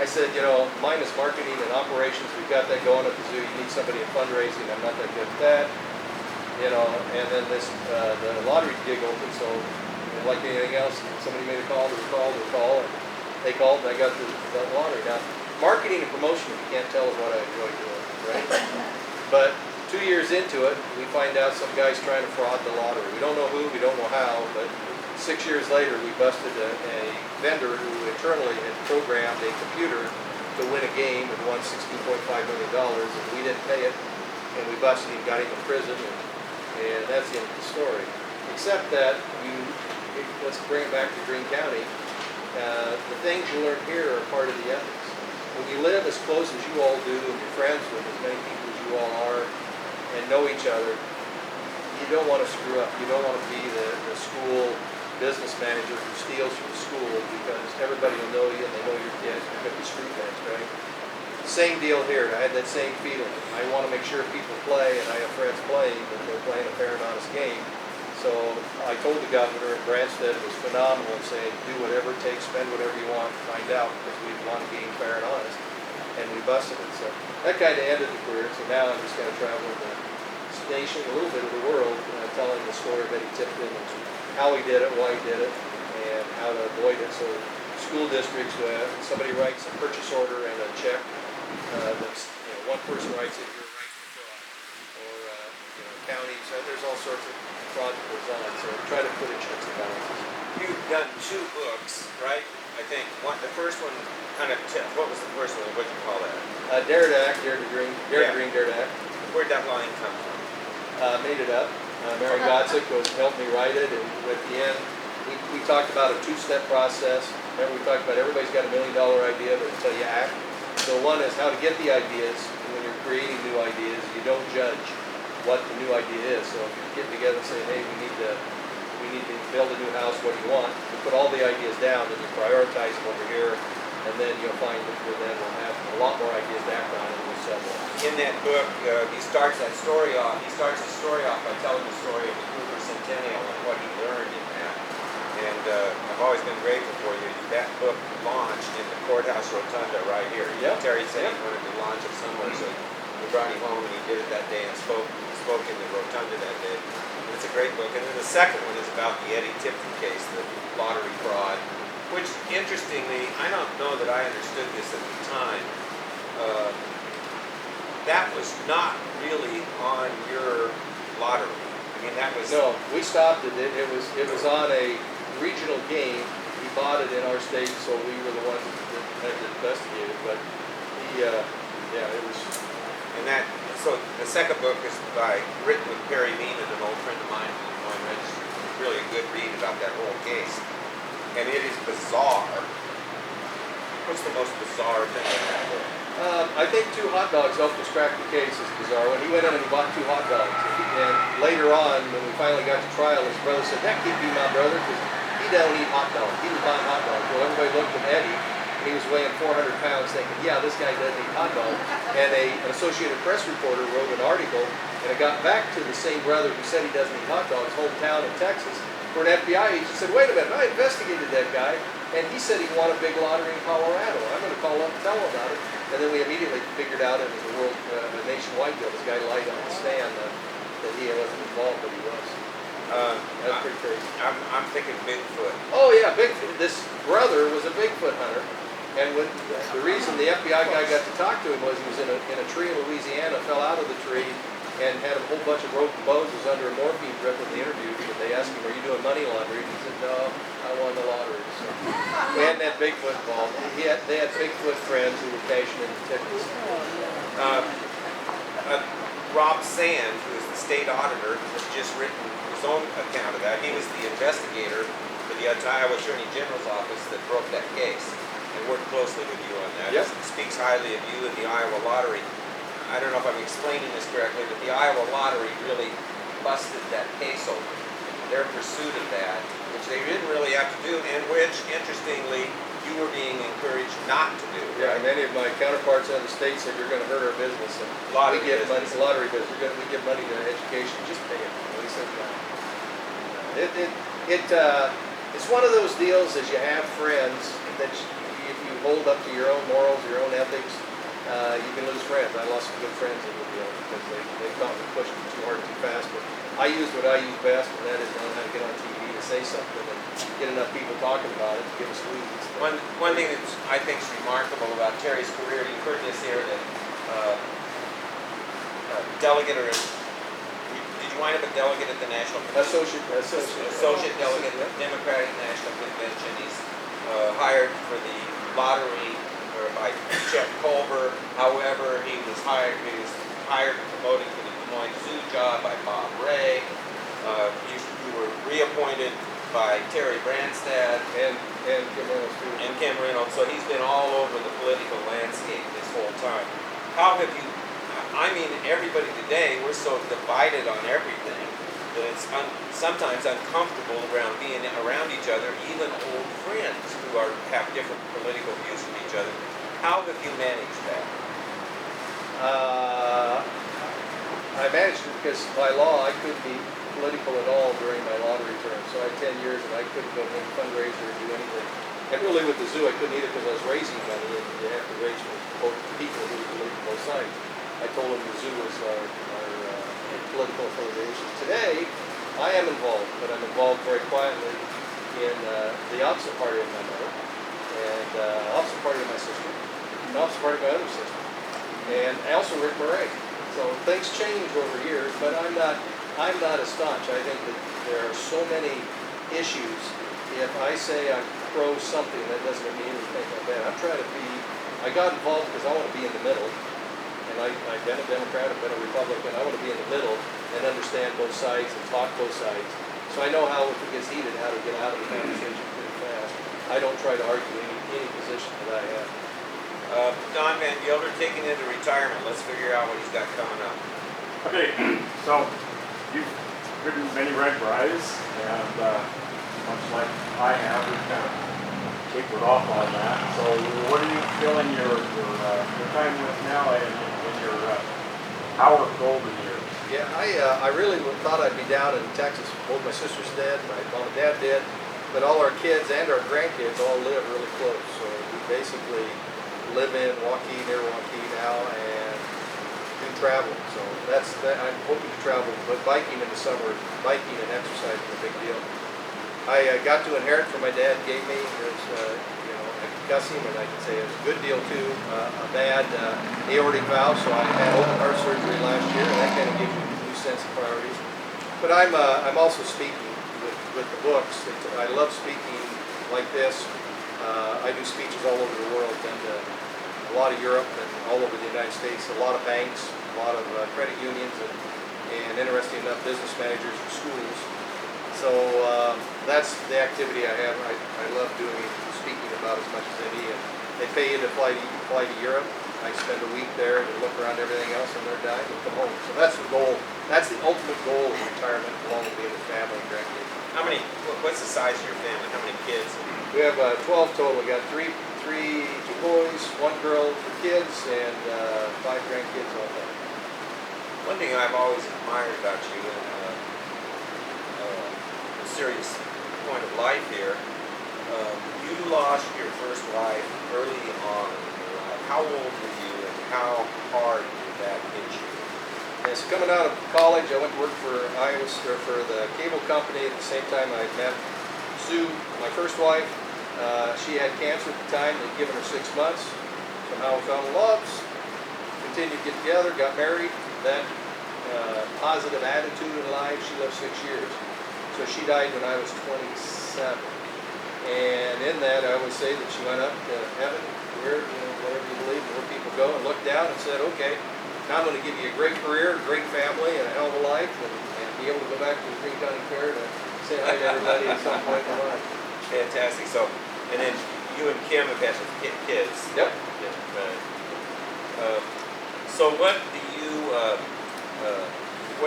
I said, minus marketing and operations, we've got that going at the zoo. You need somebody in fundraising. I'm not that good at that. And then the lottery gig opened, so like anything else, somebody made a call, and they called, and I got the lottery. Now, marketing and promotion, if you can't tell, is what I enjoy doing, right? But 2 years into it, we find out some guy's trying to fraud the lottery. We don't know who, we don't know how, but 6 years later, we busted a vendor who internally had programmed a computer to win a game and won $16.5 million, and we didn't pay it, and we busted him, got him in prison, and that's the end of the story. Except that let's bring it back to Greene County. The things you learn here are part of the ethics. When you live as close as you all do, and you're friends with as many people as you all are, and know each other, you don't want to screw up. You don't want to be the school business manager who steals from the school, because everybody will know you and they know your kids. You're going to be screw fans, right? Same deal here. I had that same feeling. I want to make sure people play, and I have friends playing, but they're playing a fair and honest game. So I told the governor, and Branstad was phenomenal in saying, do whatever it takes, spend whatever you want, find out, because we want a game fair and honest. And we busted it. So that kind of ended the career. So now I'm just going to travel the nation, a little bit of the world, telling the story of Eddie Tipton and how he did it, why he did it, and how to avoid it. So school districts, somebody writes a purchase order and a check. That's one person writes it, you're writing the fraud. Or counties, there's all sorts of fraud that goes on. So try to put in checks and balances. You've done 2 books, right? I think the first one what was the first one? What did you call that? Dare to Act, Dare to Green, Dare to Green, Dare to Act. Where'd that line come from? Made it up. Mary Godsick helped me write it, and at the end, we talked about a 2-step process. Remember, we talked about everybody's got $1 million idea, but until you act. So one is how to get the ideas. When you're creating new ideas, you don't judge what the new idea is. So if you get together and say, hey, we need to build a new house, what do you want? You put all the ideas down, then you prioritize them over here, and then you'll find that then we'll have a lot more ideas to act on, and we'll sell more. In that book, he starts the story off by telling the story of the Cooper Centennial and what he learned in that. And and I've always been grateful for you. That book launched in the courthouse rotunda right here. Yep. Terry said Yep. he wanted to launch it somewhere, so we brought him home and he did it that day and spoke in the rotunda that day. And it's a great book. And then the second one is about the Eddie Tipton case, the lottery fraud, which interestingly, I don't know that I understood this at the time. That was not really on your lottery. I mean, that was... No, we stopped it. It was on a regional game. He bought it in our state, so we were the ones that had to investigate it. But he, yeah, it was... And that, so the second book is written with Perry Bean, an old friend of mine from the Des Moines Register. Really a good read about that whole case. And it is bizarre. What's the most bizarre thing in that book? I think 2 hot dogs helped us crack the case. Is bizarre. When he went in and he bought 2 hot dogs, and later on, when we finally got to trial, his brother said, "That can't be my brother, because he don't eat hot dogs. He was buying hot dogs." Well, everybody looked at Eddie, and he was weighing 400 pounds, thinking, "Yeah, this guy doesn't eat hot dogs." And an Associated Press reporter wrote an article, and it got back to the same brother who said he doesn't eat hot dogs, hometown in Texas, where an FBI agent said, "Wait a minute, I investigated that guy, and he said he won a big lottery in Colorado. I'm going to call up and tell him about it." And then we immediately figured out it was a nationwide deal. This guy lied on the stand that he wasn't involved, but he was. That's pretty crazy. I'm thinking Bigfoot. Oh yeah, Bigfoot. This brother was a Bigfoot hunter, and when the reason the FBI guy got to talk to him was he was in a tree in Louisiana, fell out of the tree, and had a whole bunch of broken bones. Was under a morphine drip in the interview. But they asked him, "Are you doing money laundering?" He said, "No, I won the lottery." So we hadn't had Bigfoot involved. They had Bigfoot friends who were cashing in the tickets. Rob Sand, who is the state auditor, has just written his own account of that. He was the investigator for the Iowa Attorney General's office that broke that case and worked closely with you on that. Yep. He speaks highly of you and the Iowa Lottery. I don't know if I'm explaining this correctly, but the Iowa Lottery really busted that case open. Their pursuit of that, which they didn't really have to do, and which, interestingly, you were being encouraged not to do. Yeah, many of my counterparts in the state said you're going to hurt our business, and Lottery we give money, business. lottery business. We give money to education. Just pay it. We said no. It's one of those deals as you have friends that if you hold up to your own morals, your own ethics, you can lose friends. I lost some good friends in the deal because they thought we pushed it too hard, too fast. But I used what I use best, and that is knowing how to get on TV to say something and get enough people talking about it to give us squeeze. One thing that I think is remarkable about Terry's career, you've heard this here, that delegate or did you wind up a delegate at the National Convention? Associate delegate at the Democratic National Convention. He's hired for the lottery by Chet Culver. However, he was hired and promoted for the Des Moines Zoo job by Bob Ray. You were reappointed by Terry Branstad And Kim Reynolds too. and Kim Reynolds. So he's been all over the political landscape this whole time. How have you? I mean, everybody today, we're so divided on everything that it's sometimes uncomfortable being around each other, even old friends who have different political views from each other. How have you managed that? I managed it because by law I couldn't be political at all during my lottery term. So I had 10 years and I couldn't go to any fundraiser or do anything. And really with the zoo I couldn't either because I was raising money and you have to raise for both people who believe on both sides. I told them the zoo was our political affiliation. Today I am involved, but I'm involved very quietly in the opposite party of my mother and opposite party of my sister and opposite party of my other sister. And also Rick Murray. So things change over years, but I'm not as staunch. I think that there are so many issues. If I say I'm pro something, that doesn't mean anything like that. I'm trying to I got involved because I want to be in the middle. And I've been a Democrat, I've been a Republican. I want to be in the middle and understand both sides and talk both sides. So I know how, if it gets heated, how to get out of the conversation pretty fast. I don't try to argue any position that I have. Don Van Gilder taking into retirement. Let's figure out what he's got coming up. Okay, so you've ridden many red rides, and much like I have, we've kind of tapered off on that. So what are you feeling your time with now in your Howard golden years? Yeah, I really thought I'd be down in Texas. Both my sisters dead, my mom and dad dead. but all our kids and our grandkids all live really close. So we basically live in Waukee, near Waukee now, and do travel. So I'm hoping to travel, but biking in the summer, biking and exercise is a big deal. I got to inherit from my dad, gave me his, I could cuss him, and I could say it was a good deal too. A bad aortic valve, so I had open heart surgery last year, and that kind of gives you a new sense of priorities. But I'm also speaking with the books. I love speaking like this. I do speeches all over the world, and a lot of Europe and all over the United States, a lot of banks, a lot of credit unions, and interesting enough, business managers and schools. So that's the activity I have. I love doing speaking about as much as any. And they pay you to fly to Europe. I spend a week there to look around everything else, and they're dying to come home. So that's the goal. That's the ultimate goal of retirement, along with being with family and grandkids. What's the size of your family? How many kids? We have 12 total. We got two boys, 1 girl for kids, and 5 grandkids all that. One thing I've always admired about you, and a serious point of life here, you lost your first wife early on in your life. How old were you, and how hard did that hit you? And so coming out of college, I went to work for for the cable company. At the same time, I met Sue, my first wife. She had cancer at the time. They'd given her 6 months. Somehow we fell in love. Continued to get together. Got married. That positive attitude in life. She lived 6 years. So she died when I was 27. And in that, I always say that she went up to heaven, where whatever you believe, where people go, and looked down and said, "Okay, now I'm going to give you a great career, a great family, and a hell of a life, and be able to go back to the Greene County Fair to say hi to everybody at some point in life." Fantastic. So, and then you and Kim have had some kids. Yep. Yeah, right. So what do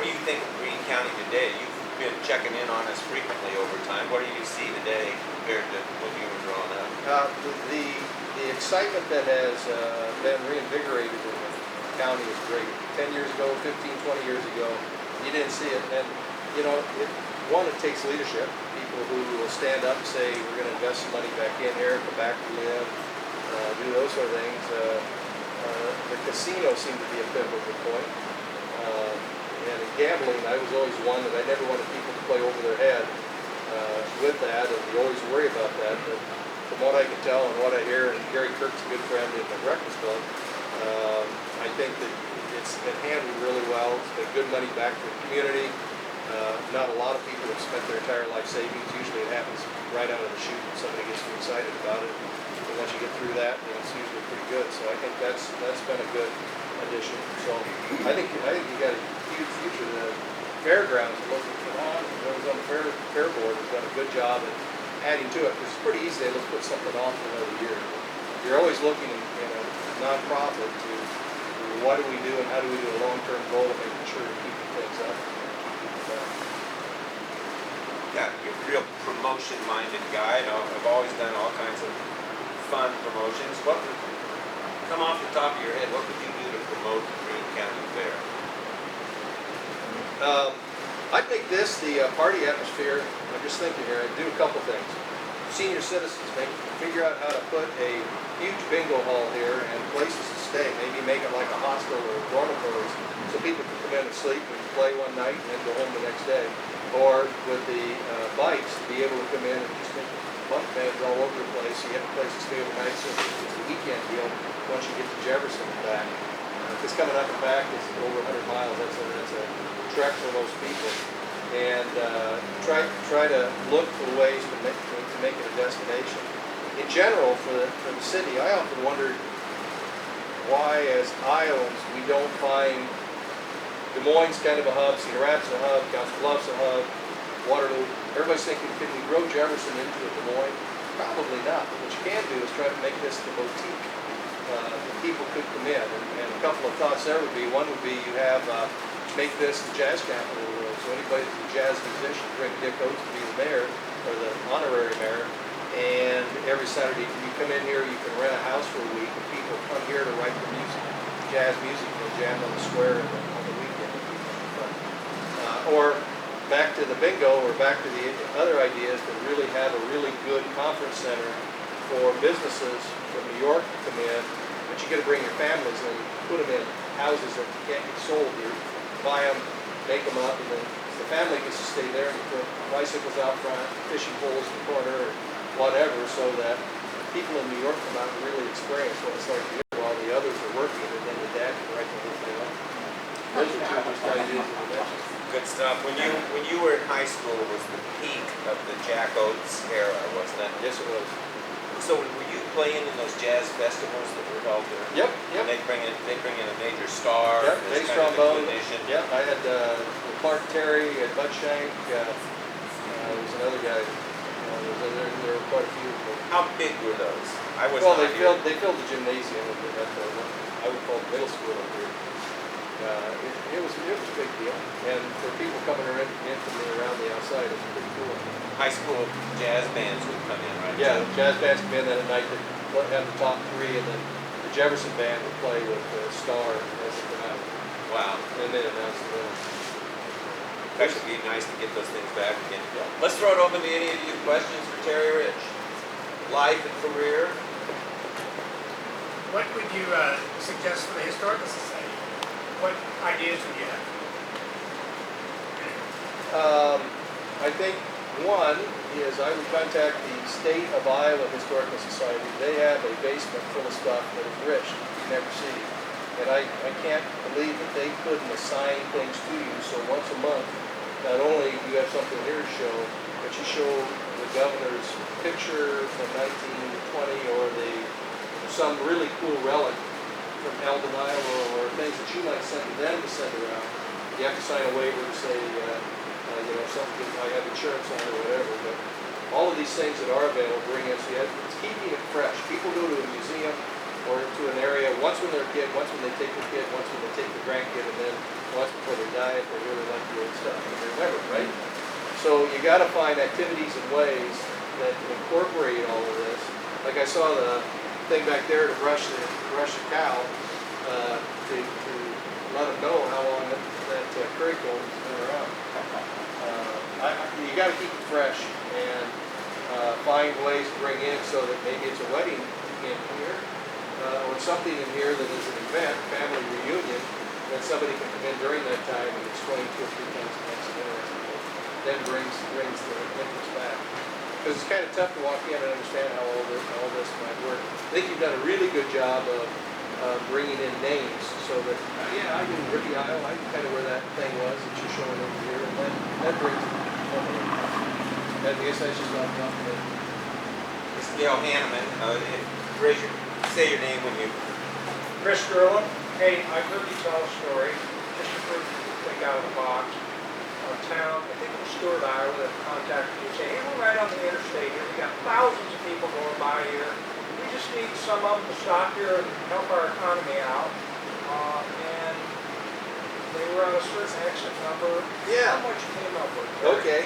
you think of Greene County today? You've been checking in on us frequently over time. What do you see today compared to when you were growing up? The excitement that has been reinvigorated in the county is great. 10 years ago, 15, 20 years ago, you didn't see it. And, it takes leadership. People who will stand up and say, we're going to invest some money back in here, come back to live, do those sort of things. The casino seemed to be a pivotal point. And in gambling, I was always one that I never wanted people to play over their head with that, and you always worry about that. But from what I can tell and what I hear, and Gary Kirk's a good friend in the Breakfast Club, I think that it's been handled really well. It's been good money back to the community. Not a lot of people have spent their entire life savings. Usually it happens right out of the chute when somebody gets too excited about it. And once you get through that, it's usually pretty good. So I think that's been a good addition. So I think you got a huge future. The fairgrounds are looking on. Whoever's on the fair board has done a good job at adding to it. Because it's pretty easy to put something off for another year. You're always looking in a nonprofit to what do we do and how do we do a long-term goal of making sure we're keeping things up. Yeah, you're a real promotion-minded guy. I've always done all kinds of fun promotions. What would come off the top of your head? What would you do to promote the Greene County Fair? I'd make this the party atmosphere. I'm just thinking here. I'd do a couple things. Senior citizens, figure out how to put a huge bingo hall here and places to stay. Maybe make it like a hostel or dormitories, so people can come in and sleep and play one night and then go home the next day. Or with the bikes, to be able to come in and just make bunk beds all over the place. So you have a place to stay overnight, so it's a weekend deal once you get to Jefferson and back. Because coming up and back is over 100 miles. That's a trek for most people. And try to look for ways to make it a destination. In general, for the city, I often wondered why, as Iowans, we don't find Des Moines kind of a hub, Cedar Rapids a hub, Council Bluffs a hub, Waterloo. Everybody's thinking, can we grow Jefferson into a Des Moines? Probably not. But what you can do is try to make this the boutique. That people could come in. And a couple of thoughts there would be, one would be you have, make this the jazz capital of the world. So anybody that's a jazz musician, bring Dick Oates to be the mayor, or the honorary mayor. And every Saturday you come in here, you can rent a house for a week, and people come here to write the music, jazz music, and jam on the square on the weekend. Or back to the bingo, or back to the other ideas, to really have a really good conference center for businesses from New York to come in, but you got to bring your families and put them in houses that can't get sold here, buy them, make them up, and then the family gets to stay there and put bicycles out front, fishing poles in the corner, or whatever, so that people in New York come out and really experience what it's like here while the others are working, and then the dad can write the whole thing up. Those are two just ideas that we mentioned. Good stuff. When you were in high school, was the peak of the Jack Oates era, wasn't it? Yes, it was. So were you playing in those jazz festivals that were held there? Yep, And yep. they bring in a major star. Yep, as bass kind of a trombone. clinician. Yep, I had Clark Terry, Bud Shank, there was another guy. There were quite a few. How big were those? I was Well, not here. they filled the gymnasium at the, I would call it middle school up here. It was a big deal, and for people coming in from around the outside, it was pretty cool. High school jazz bands would come in, right? Yeah, jazz bands come in that night that had the top three, and then the Jefferson band would play with Star as the finale. Wow. And then announced the winner. That would be nice to get those things back again. Yeah. Let's throw it open to any of you questions for Terry Rich. Life and career. What would you suggest for the Historical Society? What ideas would you have? I think one is I would contact the State of Iowa Historical Society. They have a basement full of stuff that is rich that you never see. And I can't believe that they couldn't assign things to you. So once a month, not only do you have something here to show, but you show the governor's picture from 1920 or some really cool relic from Eldon, Iowa, or things that you might send to them to send around. You have to sign a waiver to say, something I have insurance on or whatever. But all of these things that are available bring in, so it's keeping it fresh. People go to a museum or to an area once when they're a kid, once when they take the kid, once when they take the grandkid, and then once before they die if they really like the old stuff. And they remember, right? So you got to find activities and ways that incorporate all of this. Like I saw the thing back there to brush the cow to let them know how long that curriculum has been around. You got to keep it fresh and find ways to bring in so that maybe it's a wedding in here or something in here that is an event, family reunion, that somebody can come in during that time and explain 2 or 3 things that makes it interesting. Then brings the interest back. Because it's kind of tough to walk in and understand how all this might work. I think you've done a really good job of bringing in names so that, yeah, I knew Ricky, Iowa, I knew kind of where that thing was that you're showing over here, and that brings it home. I guess that's just not confident. This is Gail Hanneman. Say your name when you. Chris Gerlin, hey, I've heard you tell a story, just a quick thing out of the box. A town, I think it was Stewart, Iowa, that contacted you and said, hey, we're right on the interstate here. We got thousands of people going by here. We just need some of them to stop here and help our economy out. And they were on a certain exit number. Yeah. How much you came up with? Okay.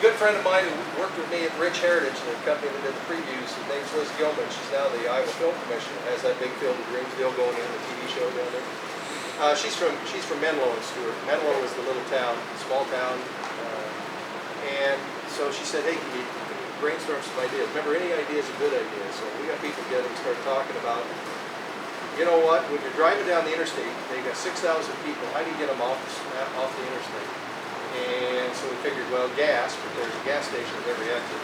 Good friend of mine who worked with me at Rich Heritage, the company that did the previews, her name's Liz Gilman. She's now the Iowa Film Commission. Has that big field of dreams deal going in, the TV show down there. She's from Menlo and Stewart. Menlo is the little town, small town. And so she said, hey, can you brainstorm some ideas? Remember, any idea is a good idea. So we got people together and started talking about, you know what, when you're driving down the interstate, they got 6,000 people. How do you get them off the interstate? And so we figured, well, gas, but there's a gas station at every exit.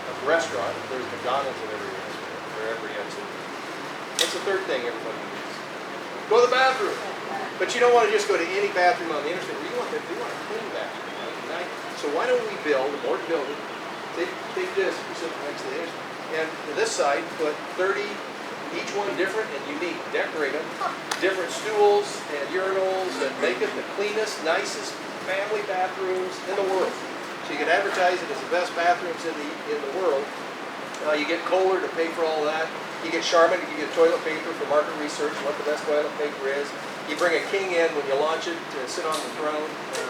A restaurant, there's McDonald's at every exit. What's the third thing everybody needs? Go to the bathroom. But you don't want to just go to any bathroom on the interstate. We want a clean bathroom. Right? So why don't we build a more building? They just sit next to the interstate. And to this side, put 30, each one different and unique. Decorate them. Different stools and urinals, and make it the cleanest, nicest family bathrooms in the world. So you can advertise it as the best bathrooms in the world. You get Kohler to pay for all that. You get Charmin to give you toilet paper for market research on what the best toilet paper is. You bring a king in when you launch it to sit on the throne to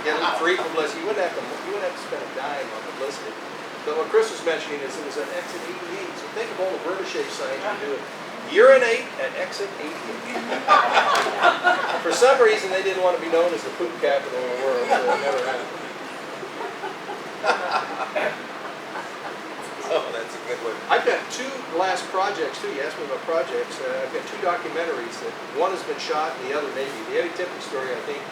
get it free publicity. You wouldn't have to spend a dime on publicity. But what Chris was mentioning is it was an exit 88. So think of all the vermicelli signs you do. Urinate at exit 88. For some reason, they didn't want to be known as the poop capital of the world, so it never happened. Oh, that's a good one. I've got two last projects too. You asked me about projects. I've got two documentaries. That one has been shot, and the other maybe. The Eddie Tippett story, I think,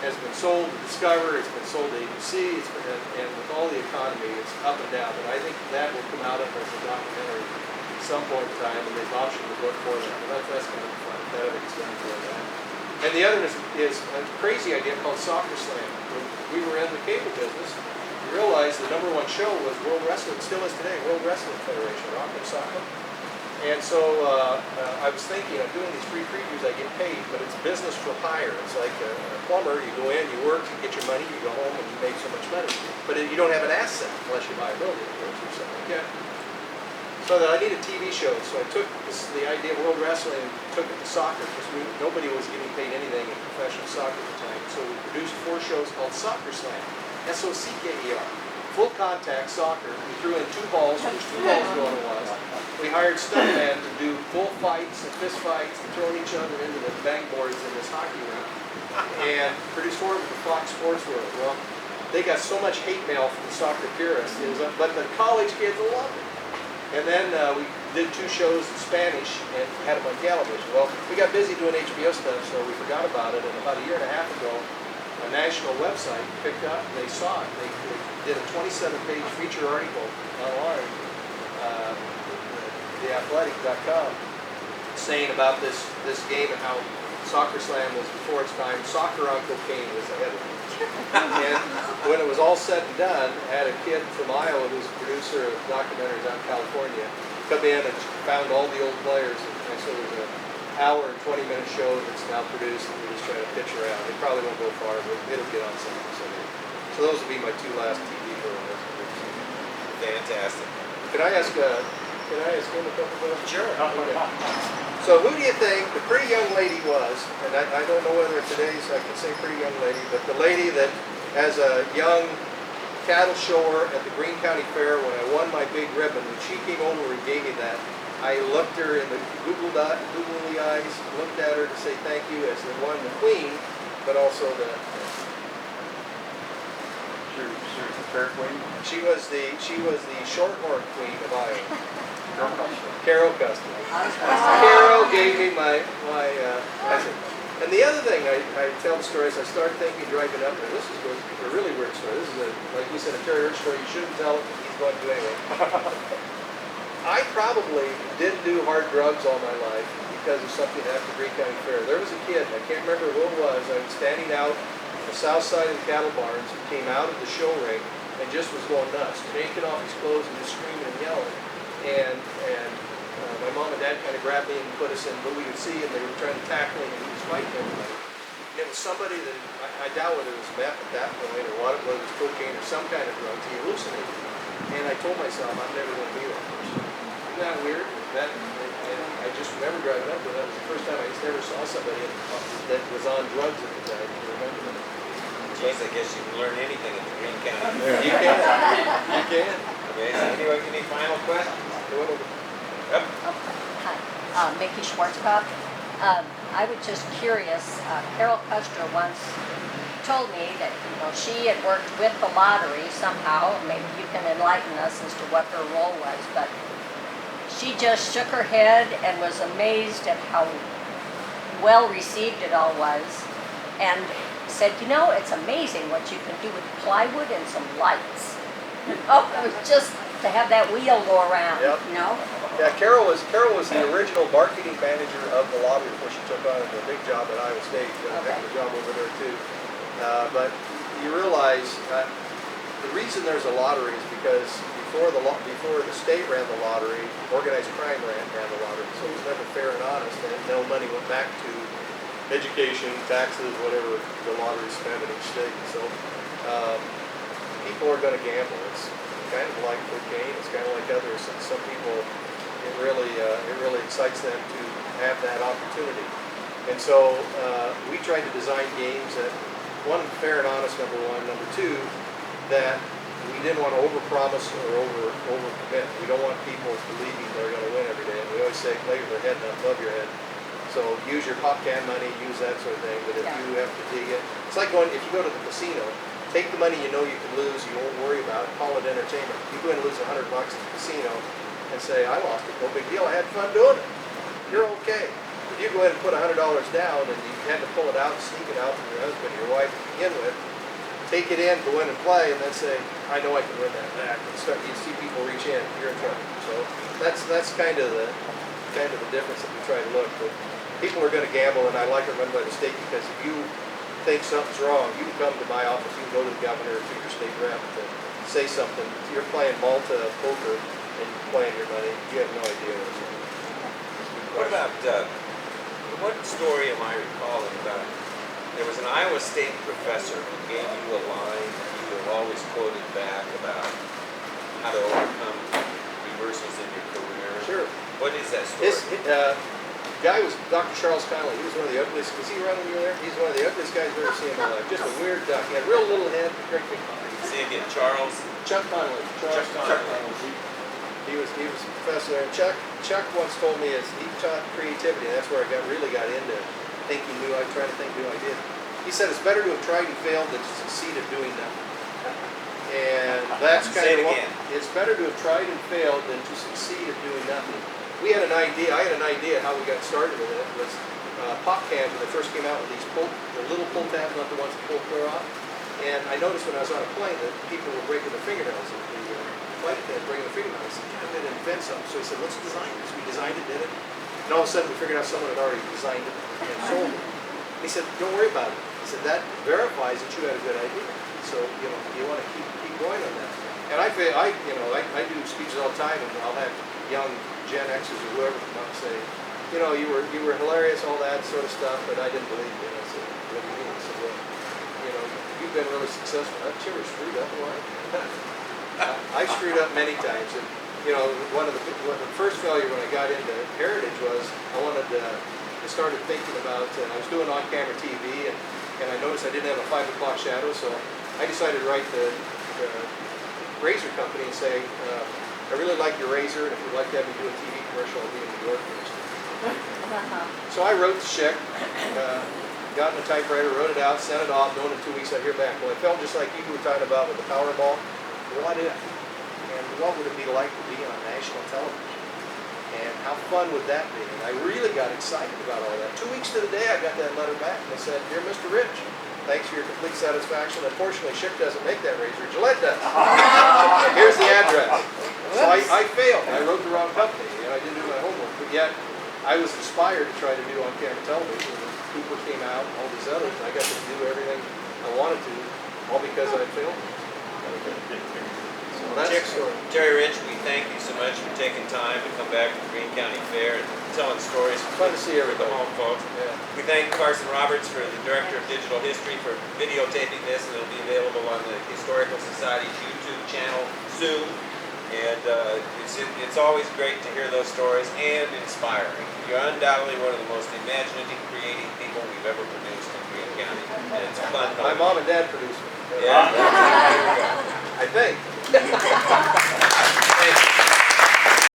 has been sold to Discover. It's been sold to ABC. It's been, and with all the economy, it's up and down. But I think that will come out of as a documentary at some point in time, and they've optioned the book for that. But that's kind of fun. That everything's done for that. And the other is a crazy idea called Soccer Slam. When we were in the cable business, we realized the #1 show was World Wrestling, still is today, World Wrestling Federation, Rock and Soccer. And so I was thinking, I'm doing these free previews, I get paid, but it's business for hire. It's like a plumber, you go in, you work, you get your money, you go home, and you make so much money. But you don't have an asset unless you buy a building or something like that. So that I need a TV show. So I took the idea of World Wrestling and took it to soccer, because nobody was getting paid anything in professional soccer at the time. So we produced 4 shows called Soccer Slam. SOCKER, full contact soccer. We threw in 2 balls, which 2 balls going was. We hired stuntmen to do bull fights and fist fights and throwing each other into the bang boards in this hockey rink. And produced 4 of them for Fox Sports World. Well, they got so much hate mail from the soccer purists, but the college kids loved it. And then we did 2 shows in Spanish and had them on television. Well, we got busy doing HBO stuff, so we forgot about it. And about a year and a half ago, a national website picked up and they saw it. They did a 27-page feature article online, theathletic.com, saying about this game and how Soccer Slam was before its time. Soccer on Cocaine was the headline. And when it was all said and done, I had a kid from Iowa who's a producer of documentaries out in California come in and found all the old players. And so there's an hour and 20-minute show that's now produced, and we're just trying to pitch around. It probably won't go far, but it'll get on something. So those will be my 2 last TV programs. Fantastic. Can I ask him a couple questions? Sure. Okay. So who do you think the pretty young lady was, and I don't know whether today's, I can say pretty young lady, but the lady that as a young cattle shower at the Greene County Fair, when I won my big ribbon, when she came over and gave me that, I looked her in the googly eyes, looked at her to say thank you as the queen, but also the... She was the fair queen? She was the shorthorn queen of Iowa. Carol Custom. Carol gave me my and the other thing I tell the story is I started thinking driving up there, this is a really weird story. This is like you said, a Terry Hirsch story. You shouldn't tell it, but he's going to anyway. I probably didn't do hard drugs all my life because of something after Greene County Fair. There was a kid, I can't remember who it was, I was standing out on the south side of the cattle barns, who came out of the show ring and just was going nuts, taking off his clothes and just screaming and yelling. And my mom and dad kind of grabbed me and put us in what we could see, and they were trying to tackle him, and he was fighting everybody. And it was somebody that, I doubt whether it was meth at that point, or what it was cocaine or some kind of drugs. He hallucinated. And I told myself, I'm never going to be that person. Isn't that weird? And I just remember driving up there. That was the first time I just never saw somebody that was on drugs at the time. I remember that. Geez, I guess you can learn anything in the Greene County. You can. You can. Okay, so anyway, any final questions? Yep. Hi, Mickey Schwarzkopf. I was just curious. Carol Custer once told me that she had worked with the lottery somehow. Maybe you can enlighten us as to what her role was, but she just shook her head and was amazed at how well received it all was, and said, it's amazing what you can do with plywood and some lights. It was just to have that wheel go around, Yep. Yeah, Carol was the original marketing manager of the lottery before she took on a big job at Iowa State. She did a heck of a job over there too. But you realize the reason there's a lottery is because before the state ran the lottery, organized crime ran the lottery, so it was never fair and honest, and no money went back to education, taxes, whatever the lottery spent in each state. So people are going to gamble. It's kind of like cocaine. It's kind of like others. And some people, it really excites them to have that opportunity. And so we tried to design games that, one, fair and honest, number one. Number two, that we didn't want to overpromise or overcommit. We don't want people believing they're going to win every day. And we always say, lay your head, not above your head. So use your pop can money, use that sort of thing. But if you have to dig it, it's like if you go to the casino, take the money you know you can lose, you won't worry about it, call it entertainment. You go in and lose $100 at the casino and say, I lost it, no big deal, I had fun doing it. You're okay. If you go ahead and put $100 down and you had to pull it out, sneak it out from your husband or your wife to begin with, take it in, go in and play, and then say, I know I can win that back. And you see people reach in, you're in trouble. So that's kind of the difference that we try to look. But people are going to gamble, and I like it run by the state because if you think something's wrong, you can come to my office, you can go to the governor or to your state rep and say something. If you're playing Malta poker and you're playing your money, you have no idea what's wrong. What about, what story am I recalling about? There was an Iowa State professor who gave you a line you have always quoted back about how to overcome reversals in your career. Sure. What is that story? This guy was Dr. Charles Connolly. He was one of the ugliest. Was he around when you were there? He's one of the ugliest guys I've ever seen in my life. Just a weird duck. He had a real little head, great big body. Say again, Charles. Chuck Connolly. Chuck Connolly. He was a professor there. Chuck once told me as he taught creativity. That's where I really got into thinking new. I tried to think new ideas. He said it's better to have tried and failed than to succeed at doing nothing. And that's kind of it's better to have tried and failed than to succeed at doing nothing. We had an idea. I had an idea how we got started with it. It was pop cans when they first came out with these the little pull tabs, not the ones that pull clear off. And I noticed when I was on a plane that people were breaking their fingernails. The flight attendant breaking their fingernails. I said, "God, I better invent something." So he said, "Let's design this." We designed it, did it, and all of a sudden we figured out someone had already designed it and sold it. He said, "Don't worry about it." He said, "That verifies that you had a good idea. So you want to keep going on that." And I do speeches all the time, and I'll have young Gen Xers or whoever come up and say, you were hilarious, all that sort of stuff, but I didn't believe you. And I said, what do you mean? I said, well, you've been really successful. I've never screwed up in life. I screwed up many times. And, one of the first failure when I got into Heritage was I started thinking about, I was doing on-camera TV, and I noticed I didn't have a 5 o'clock shadow, so I decided to write the razor company and say, I really like your razor, and if you'd like to have me do a TV commercial, I'll be in New York first. So I wrote the check, got in a typewriter, wrote it out, sent it off, knowing in 2 weeks I'd hear back. Well, I felt just like you were talking about with the Powerball. What if? And what would it be like to be on national television? And how fun would that be? And I really got excited about all that. 2 weeks to the day, I got that letter back, and I said, Dear Mr. Rich, thanks for your complete satisfaction. Unfortunately, Schick doesn't make that razor. Gillette does. Here's the address. So I failed. I wrote the wrong company, and I didn't do my homework. But yet, I was inspired to try to do on-camera television. And Cooper came out, all these others, and I got to do everything I wanted to, all because I failed. So that's the story. Terry Rich, we thank you so much for taking time to come back to the Greene County Fair and telling stories. Fun to see everybody. The home folks. Yeah. We thank Carson Roberts, for the Director of Digital History, for videotaping this, and it'll be available on the Historical Society's YouTube channel soon. And it's always great to hear those stories and inspiring. You're undoubtedly one of the most imaginative, creative people we've ever produced in Greene County, and it's fun. My mom and dad produced me. Yeah. There we go. I think.